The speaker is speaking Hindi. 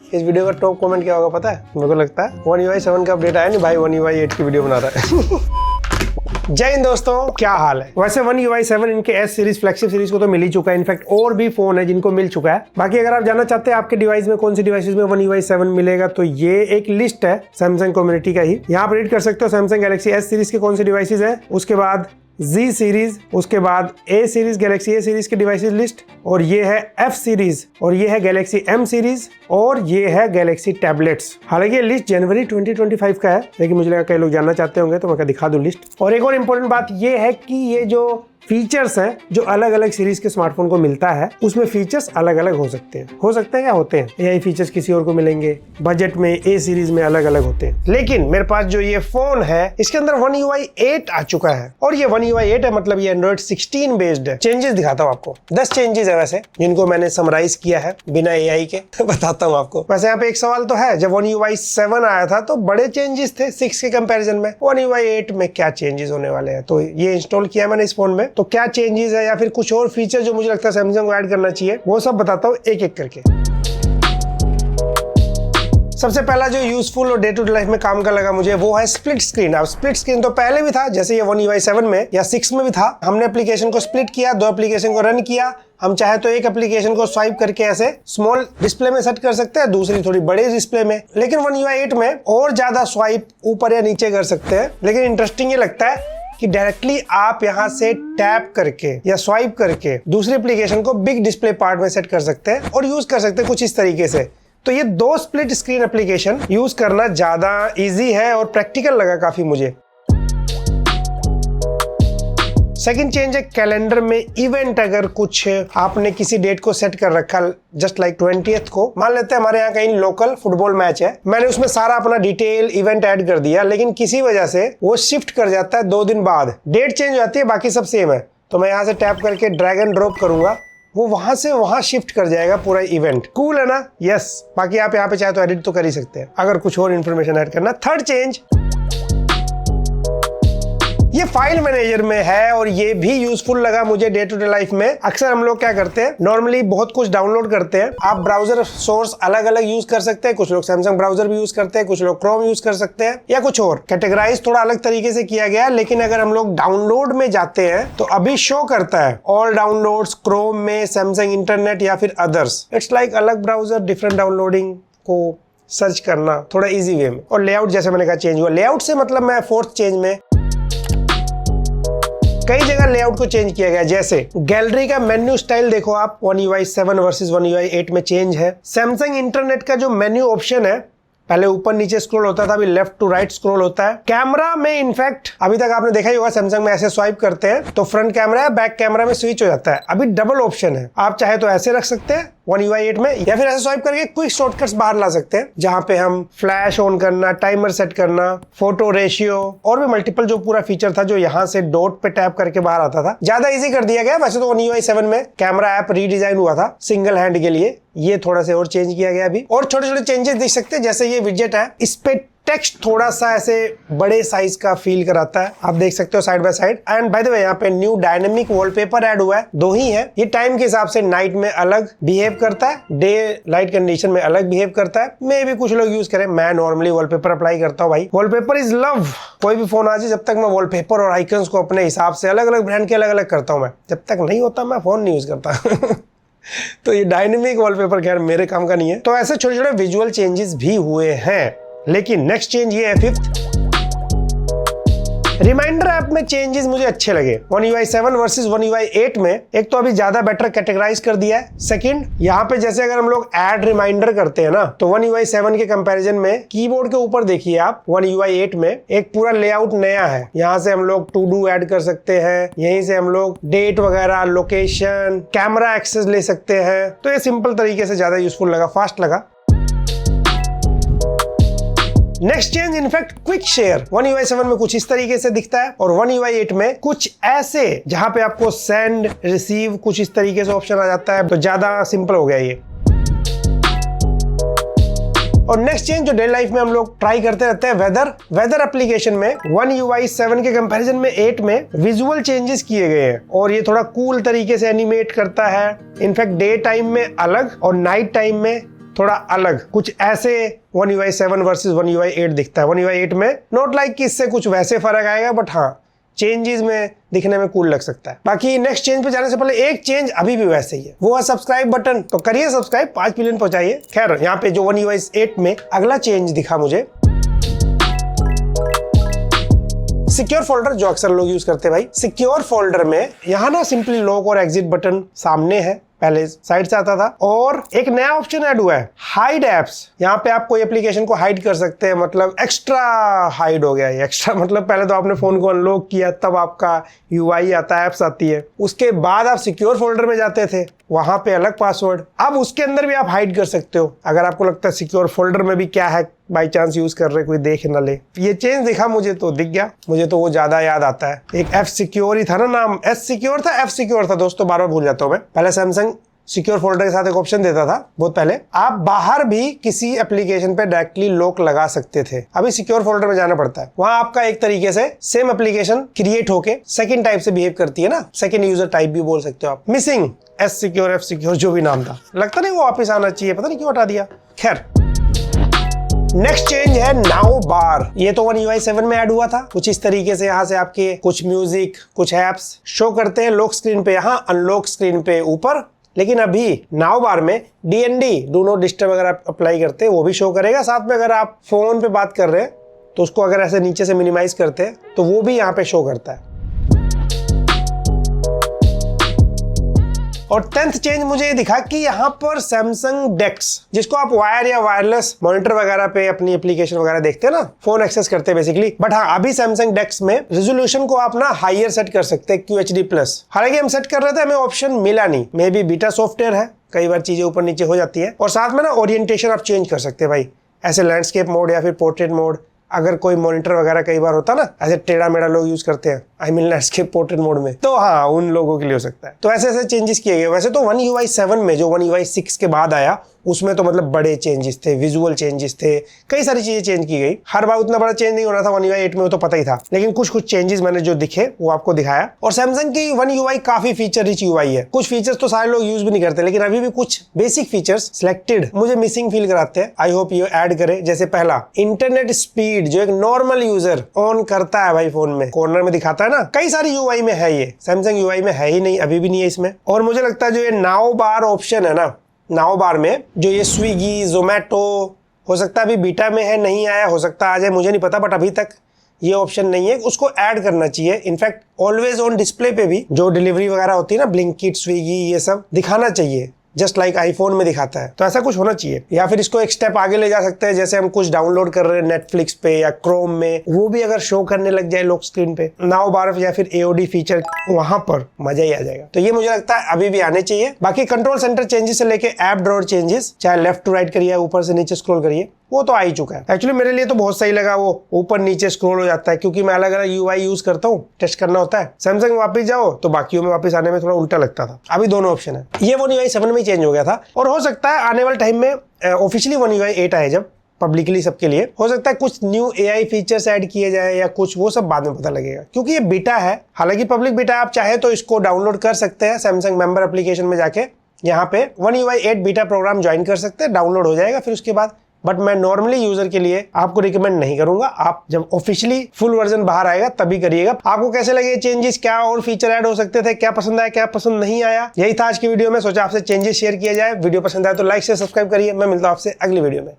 इस वीडियो का टॉप कमेंट क्या होगा पता है? मेरे को लगता है One UI 7 का अपडेट आया नहीं भाई, One UI 8 की वीडियो बना रहा है। जय हिंद दोस्तों, क्या हाल है? वैसे One UI 7 इनके एस सीरीज फ्लैगशिप सीरीज को तो मिल ही चुका है। इनफैक्ट और भी फोन है जिनको मिल चुका है। बाकी अगर आप जानना चाहते हैं आपके डिवाइस में कौन सी डिवाइसेस में One UI 7 मिलेगा, तो ये एक लिस्ट है सैमसंग कम्युनिटी का ही। यहाँ पर रीड कर सकते हो सैमसंग गैलेक्सी एस सीरीज के कौन सी डिवाइसेस है, उसके बाद Z सीरीज, उसके बाद A series Galaxy A series के डिवाइसेस लिस्ट, और ये है F सीरीज, और ये है गैलेक्सी M सीरीज, और ये है गैलेक्सी टैबलेट्स। हालांकि ये लिस्ट जनवरी 2025 का है, लेकिन मुझे लगा कई लोग जानना चाहते होंगे तो मैं क्या दिखा दूं लिस्ट। और एक और इम्पोर्टेंट बात ये है कि ये जो फीचर्स हैं जो अलग अलग सीरीज के स्मार्टफोन को मिलता है, उसमें फीचर्स अलग अलग हो सकते हैं क्या होते हैं, यही फीचर्स किसी और को मिलेंगे। बजट में A सीरीज में अलग अलग होते हैं। लेकिन मेरे पास जो ये फोन है इसके अंदर One UI 8 आ चुका है, और ये One UI 8 है, मतलब ये Android 16 बेस्ड है। चेंजेस दिखाता हूँ आपको, 10 चेंजेस है वैसे, जिनको मैंने समराइज किया है बिना AI के। बताता हूँ आपको। वैसे यहाँ पे एक सवाल तो है, जब One UI 7 आया था तो बड़े चेंजेस थे 6 के कंपैरिजन में। One UI 8 में क्या चेंजेस होने वाले हैं, तो ये इंस्टॉल किया मैंने इस फोन में, तो क्या चेंजेस है या फिर कुछ और फीचर जो मुझे लगता है सैमसंग को ऐड करना चाहिए, वो सब बताता हूँ एक एक करके। सबसे पहला जो यूजफुल और डे टू डे लाइफ में काम का लगा मुझे, वो है स्प्लिट स्क्रीन। अब स्प्लिट स्क्रीन तो पहले भी था, जैसे ये One UI 7 में या 6 में भी था। हमने एप्लीकेशन को स्प्लिट किया, 2 एप्लीकेशन को रन किया। हम चाहे तो एक एप्लीकेशन को स्वाइप करके ऐसे स्मॉल डिस्प्ले में सेट कर सकते हैं, दूसरी थोड़ी बड़े डिस्प्ले में। लेकिन One UI 8 में और ज्यादा स्वाइप ऊपर या नीचे कर सकते हैं। लेकिन इंटरेस्टिंग ये लगता है कि डायरेक्टली आप यहां से टैप करके या स्वाइप करके दूसरी एप्लीकेशन को बिग डिस्प्ले पार्ट में सेट कर सकते हैं और यूज कर सकते हैं कुछ इस तरीके से। तो ये 2 स्प्लिट स्क्रीन एप्लीकेशन यूज करना ज्यादा इजी है और प्रैक्टिकल लगा काफी मुझे। सेकंड चेंज है कैलेंडर में इवेंट। अगर कुछ आपने किसी डेट को सेट कर रखा, जस्ट लाइक 20th को, मान लेते हैं हमारे यहाँ कहीं लोकल फुटबॉल मैच है, मैंने उसमें सारा अपना डिटेल इवेंट ऐड कर दिया, लेकिन किसी वजह से वो शिफ्ट कर जाता है 2 दिन बाद, डेट चेंज हो जाती है, बाकी सब सेम है। तो मैं यहाँ से टैप करके ड्रैग एंड ड्रॉप करूंगा, वो वहां से वहां शिफ्ट कर जाएगा पूरा इवेंट। कूल है ना? यस। बाकी आप यहाँ पे चाहे तो एडिट तो कर ही सकते हैं अगर कुछ और इन्फॉर्मेशन ऐड करना। थर्ड चेंज ये फाइल मैनेजर में है, और ये भी यूजफुल लगा मुझे डे टू डे लाइफ में। अक्सर हम लोग क्या करते हैं, नॉर्मली बहुत कुछ डाउनलोड करते हैं। आप ब्राउजर सोर्स अलग अलग यूज कर सकते हैं, कुछ लोग सैमसंग ब्राउजर भी यूज करते हैं, कुछ लोग क्रोम यूज कर सकते हैं या कुछ और। कैटेगराइज थोड़ा अलग तरीके से किया गया है, लेकिन अगर हम लोग डाउनलोड में जाते हैं तो अभी शो करता है ऑल डाउनलोड्स क्रोम में, सैमसंग इंटरनेट या फिर अदर्स। इट्स लाइक अलग ब्राउजर, डिफरेंट डाउनलोडिंग को सर्च करना थोड़ा ईजी वे में। और लेआउट जैसे मैंने कहा चेंज हुआ, लेआउट से मतलब मैं फोर्थ चेंज में कई जगह लेआउट को चेंज किया गया। जैसे गैलरी का मेन्यू स्टाइल देखो आप, One UI 7 versus One UI 8 में चेंज है। सैमसंग इंटरनेट का जो मेन्यू ऑप्शन है, पहले ऊपर नीचे स्क्रॉल होता था, अभी लेफ्ट टू राइट स्क्रॉल होता है। कैमरा में इनफैक्ट अभी तक आपने देखा ही होगा, सैमसंग में ऐसे स्वाइप करते हैं तो फ्रंट कैमरा है, बैक कैमरा में स्विच हो जाता है। अभी डबल ऑप्शन है, आप चाहे तो ऐसे रख सकते हैं One UI 8 में, या फिर ऐसे स्वाइप करके क्विक शॉर्टकट्स बाहर ला सकते हैं, जहां पे हम फ्लैश ऑन करना, टाइमर सेट करना, फोटो रेशियो और भी मल्टीपल जो पूरा फीचर था जो यहां से डॉट पे टैप करके बाहर आता था, ज्यादा इजी कर दिया गया। वैसे तो One UI 7 में कैमरा ऐप रीडिजाइन हुआ था सिंगल हैंड के लिए, ये थोड़ा से और चेंज किया गया अभी। और छोटे छोटे चेंजेस देख सकते हैं, जैसे ये विजेट है, इस पे टेक्स्ट थोड़ा सा ऐसे बड़े साइज का फील कराता है, आप देख सकते हो side by side. And by the way यहाँ पे न्यू डायनेमिक वॉलपेपर ऐड हुआ है, 2 ही है। ये टाइम के हिसाब से नाइट में अलग बिहेव करता है, डे लाइट कंडीशन में अलग बिहेव करता है। मे भी कुछ लोग यूज करें, मैं नॉर्मली वॉलपेपर अप्लाई करता हूँ भाई। Wallpaper is love. कोई भी फोन आ जाए, जब तक मैं वॉलपेपर और आइकन्स को अपने हिसाब से अलग अलग ब्रांड के अलग अलग करता हूँ, मैं जब तक नहीं होता मैं फोन नहीं यूज करता। तो ये डायनेमिक वॉलपेपर खैर मेरे काम का नहीं है। तो ऐसे छोटे छोटे विजुअल चेंजेस भी हुए हैं। लेकिन नेक्स्ट चेंज ये है 5th, रिमाइंडर ऐप में चेंजेस मुझे अच्छे लगे। One UI 7 versus One UI 8 में एक तो अभी ज्यादा बेटर कैटेगराइज कर दिया है। सेकंड, यहाँ पे जैसे अगर हम लोग ऐड रिमाइंडर करते हैं ना, तो One UI 7 के कंपैरिजन में कीबोर्ड के ऊपर देखिए आप, One UI 8 में एक पूरा लेआउट नया है। यहाँ से हम लोग टू डू ऐड कर सकते हैं, यहीं से हम लोग डेट वगैरह, लोकेशन, कैमरा एक्सेस ले सकते हैं। तो ये सिंपल तरीके से ज्यादा यूजफुल लगा, फास्ट लगा। Next change in fact quick share. One UI 7 में कुछ इस तरीके से दिखता है, और One UI 8 में कुछ ऐसे, जहां पे आपको सेंड रिसीव कुछ इस तरीके से ऑप्शन आ जाता है। तो ज्यादा सिंपल हो गया ये। और नेक्स्ट चेंज जो डेली लाइफ में हम लोग ट्राई करते रहते हैं, वेदर एप्लीकेशन में One UI 7 के कंपैरिजन में 8 में विजुअल चेंजेस किए गए हैं, और ये थोड़ा कूल तरीके से एनिमेट करता है। इनफैक्ट डे टाइम में अलग और नाइट टाइम में थोड़ा अलग, कुछ ऐसे One UI 7 versus One UI 8 दिखता है। One UI 8 में नोट लाइक कि इससे कुछ वैसे फर्क आएगा, बट हाँ चेंजेस में दिखने में कूल लग सकता है। बाकी नेक्स्ट चेंज पे जाने से पहले एक चेंज अभी भी वैसे ही है, वो है सब्सक्राइब बटन। तो करिए सब्सक्राइब, 5 मिलियन पहुंचाइए। खैर यहाँ पे जो One UI 8 में अगला चेंज दिखा मुझे, सिक्योर फोल्डर जो अक्सर लोग यूज करते हैं भाई। सिक्योर फोल्डर में यहाँ ना सिंपली लॉक और एग्जिट बटन सामने है, पहले साइड से आता था, और एक नया ऑप्शन ऐड हुआ है, हाइड एप्स। यहाँ पे आप कोई एप्लीकेशन को हाइड कर सकते हैं, मतलब एक्स्ट्रा हाइड हो गया है। एक्स्ट्रा मतलब पहले तो आपने फोन को अनलॉक किया तब आपका यूआई आता है, एप्स आती है, उसके बाद आप सिक्योर फोल्डर में जाते थे, वहां पे अलग पासवर्ड। अब उसके अंदर भी आप हाइड कर सकते हो अगर आपको लगता है सिक्योर फोल्डर में भी क्या है बाई चांस यूज कर रहे कोई देख ना ले। ये चेंज दिखा मुझे तो दिख गया, मुझे तो वो ज्यादा याद आता है। एक एफ सिक्योर ही था ना नाम, एस सिक्योर था, एफ सिक्योर था दोस्तों, बार बार भूल जाता हूँ मैं। पहले सैमसंग सिक्योर फोल्डर के साथ एक ऑप्शन देता था बहुत पहले, आप बाहर भी किसी एप्लीकेशन पे डायरेक्टली लॉक लगा सकते थे। अभी सिक्योर फोल्डर में जाना पड़ता है, वहां आपका एक तरीके से सेम एप्लीकेशन क्रिएट होके सेकंड टाइप से बिहेव करती है ना, सेकंड यूजर टाइप भी बोल सकते हो आप। Missing S secure, F secure जो भी नाम था, लगता नहीं वो वापिस आना चाहिए, पता नहीं क्यों हटा दिया। खैर नेक्स्ट चेंज है नाउ बार। ये तो One UI 7 में ऐड हुआ था कुछ इस तरीके से। यहाँ से आपके कुछ म्यूजिक, कुछ एप्स शो करते हैं लॉक स्क्रीन पे, यहाँ अनलॉक स्क्रीन पे ऊपर। लेकिन अभी नाउ बार में DND, डू नॉट डिस्टर्ब अगर आप अप्लाई करते हैं वो भी शो करेगा। साथ में अगर आप फोन पे बात कर रहे हैं तो उसको अगर ऐसे नीचे से मिनिमाइज करते हैं तो वो भी यहाँ पे शो करता है। और 10th चेंज मुझे दिखा कि यहाँ पर सैमसंग डेक्स, जिसको आप वायर या वायरलेस मॉनिटर वगैरह पे अपनी एप्लीकेशन वगैरह देखते हैं ना, फोन एक्सेस करते हैं बेसिकली, बट हाँ अभी सैमसंग डेक्स में रेजोल्यूशन को आप ना हाइयर सेट कर सकते हैं, QHD+। हालांकि हम सेट कर रहे थे, हमें ऑप्शन मिला नहीं, मे बी बीटा सॉफ्टवेयर है, कई बार चीजें ऊपर नीचे हो जाती है। और साथ में ना ओरिएंटेशन आप चेंज कर सकते हैं भाई, ऐसे लैंडस्केप मोड या फिर पोर्ट्रेट मोड। अगर कोई मॉनिटर वगैरह कई बार होता ना ऐसे टेढ़ा मेढ़ा लोग यूज करते हैं, I mean landscape portrait mode में, तो हाँ उन लोगों के लिए हो सकता है। तो ऐसे ऐसे चेंजेस किए गए। वैसे तो One UI 7 में जो One UI 6 के बाद आया उसमें तो मतलब बड़े चेंजेस थे, विजुअल चेंजेस थे, कई सारी चीजें चेंज की गई। हर बार उतना बड़ा चेंज नहीं होना था One UI 8 में, वो तो पता ही था, लेकिन कुछ कुछ चेंजेस मैंने जो दिखे वो आपको दिखाया। और सैमसंग की One UI काफी फीचर रिच UI है। कुछ फीचर्स तो सारे लोग यूज भी नहीं करते, लेकिन अभी भी कुछ बेसिक फीचर्स सिलेक्टेड मुझे मिसिंग फील कराते हैं। आई होप ये ऐड करे। जैसे पहला, इंटरनेट स्पीड जो एक नॉर्मल यूजर ऑन करता है भाई फोन में, कॉर्नर में दिखाता है ना, कई सारी UI में है, ये सैमसंग UI में है ही नहीं, अभी भी नहीं है इसमें। और मुझे लगता है जो ये नाउ बार ऑप्शन है ना, नाउ बार में जो ये स्विगी, जोमेटो, हो सकता है अभी बीटा में है, नहीं आया, हो सकता है आ जाए, मुझे नहीं पता, बट अभी तक ये ऑप्शन नहीं है, उसको ऐड करना चाहिए। इनफैक्ट ऑलवेज ऑन डिस्प्ले पे भी जो डिलीवरी वगैरह होती है ना, ब्लिंकिट, स्विगी, ये सब दिखाना चाहिए, जस्ट लाइक आईफोन में दिखाता है। तो ऐसा कुछ होना चाहिए। या फिर इसको एक स्टेप आगे ले जा सकते हैं, जैसे हम कुछ डाउनलोड कर रहे हैं नेटफ्लिक्स पे या क्रोम में, वो भी अगर शो करने लग जाए लॉक स्क्रीन पे, नाउ बार या फिर AOD फीचर, वहां पर मजा ही आ जाएगा। तो ये मुझे लगता है अभी भी आने चाहिए। बाकी कंट्रोल सेंटर चेंजेस से लेके ऐप ड्रॉअर चेंजेस, चाहे लेफ्ट टू राइट करिए, ऊपर से नीचे स्क्रॉल करिए, वो तो आ ही चुका है। एक्चुअली मेरे लिए तो बहुत सही लगा, वो ऊपर नीचे स्क्रॉल हो जाता है, क्योंकि मैं अलग अलग UI यूज करता हूँ, टेस्ट करना होता है। सैमसंग में वापस जाओ तो बाकियों में वापस आने में थोड़ा उल्टा लगता था। अभी दोनों ऑप्शन है। ये One UI 7 में चेंज हो गया था, और हो सकता है आने वाले टाइम में ऑफिशियली One UI 8 आए, जब पब्लिकली सबके लिए, हो सकता है कुछ न्यू AI फीचर्स ऐड किए जाए या कुछ, वो सब बाद में पता लगेगा, क्योंकि ये बीटा है। हालांकि पब्लिक बीटा, आप चाहे तो इसको डाउनलोड कर सकते हैं सैमसंग मेंबर एप्लीकेशन में जाके, यहाँ पे One UI 8 beta program join कर सकते हैं, डाउनलोड हो जाएगा फिर उसके बाद। बट मैं नॉर्मली यूजर के लिए आपको रिकमेंड नहीं करूंगा, आप जब ऑफिशियली फुल वर्जन बाहर आएगा तभी करिएगा। आपको कैसे लगे चेंजेस, क्या और फीचर ऐड हो सकते थे, क्या पसंद आया, क्या पसंद नहीं आया, यही था आज की वीडियो में। सोचा आपसे चेंजेस शेयर किया जाए। वीडियो पसंद आया तो लाइक से सब्सक्राइब करिए। मैं मिलता हूं आपसे अगली वीडियो में।